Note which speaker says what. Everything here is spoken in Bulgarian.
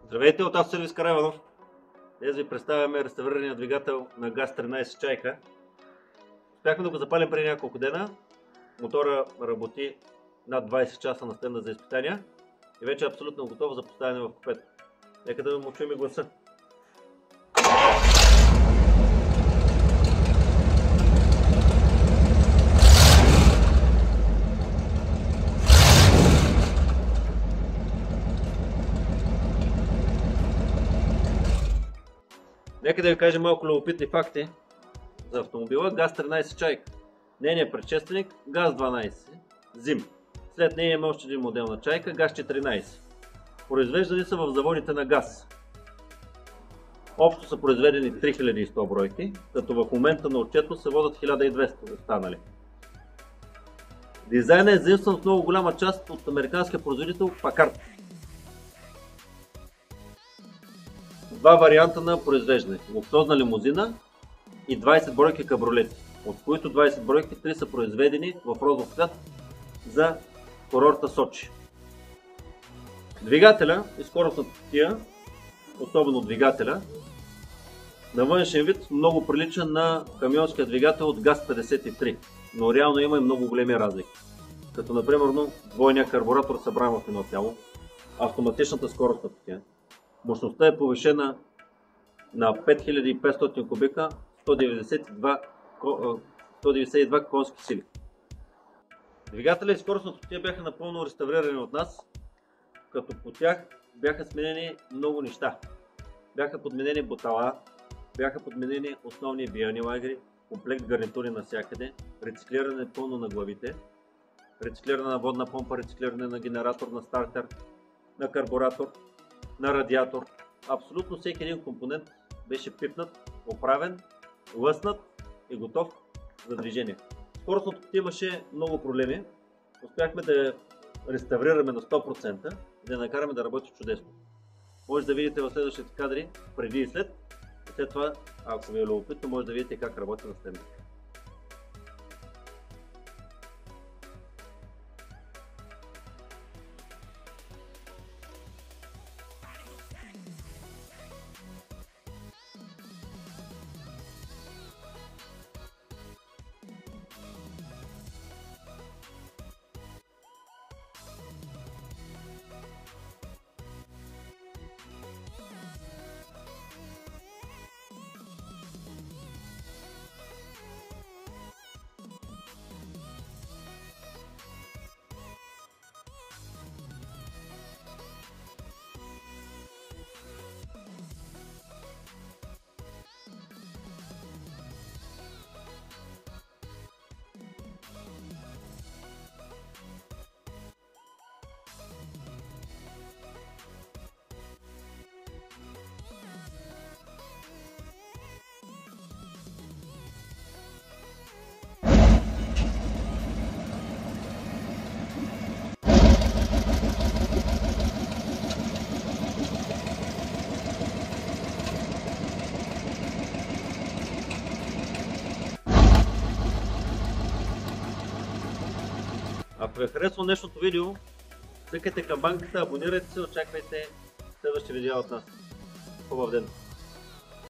Speaker 1: Здравейте, от аз Сервис Караванов. Днес ви представяме реставрирания двигател на ГАЗ-13 Чайка. Успяхме да го запалим преди няколко дена. Мотора работи над 20 часа на стенда за изпитания и вече е абсолютно готов за поставяне в купето. Нека да му чуем и гласа. Нека да ви кажа малко любопитни факти за автомобила ГАЗ-13 Чайка. Нейният предшественик ГАЗ-12 Зим. След нея има още един модел на Чайка ГАЗ-14. Произвеждани са в заводите на ГАЗ. Общо са произведени 3100 бройки, като в момента на отчетност се водят 1200 останали. Дизайнът е заимстван в много голяма част от американския производител Packard. Два варианта на произвеждане – луксозна лимузина и 20 бройки кабриолети, от които 20 бройки 3 са произведени в розов цвят за курорта Сочи. Двигателя и скоростната кутия, особено двигателя, на външен вид много прилича на камионския двигател от ГАЗ-53, но реално има и много големи разлики. Като например двойния карбуратор събран в едно тяло, автоматичната скоростна кутия. Мощността е повишена на 5500 кубика, 192 конски сили. Двигателя и скоростната кутия бяха напълно реставрирани от нас, като по тях бяха сменени много неща. Бяха подменени ботала, бяха подменени основни биелни лагери, комплект гарнитури навсякъде, рециклиране пълно на главите, рециклиране на водна помпа, рециклиране на генератор, на стартер, на карбуратор, на радиатор. Абсолютно всеки един компонент беше пипнат, оправен, лъснат и готов за движение. Скоростната кутия имаше много проблеми. Успяхме да я реставрираме на 100% и да я накараме да работи чудесно. Може да видите в следващите кадри преди и след. И след това, ако ви е любопитно, може да видите как работи на стенда. Ако ви е харесало днешното видео, цъкайте камбанката, абонирайте се, очаквайте следващи видеа от нас. Хубав ден!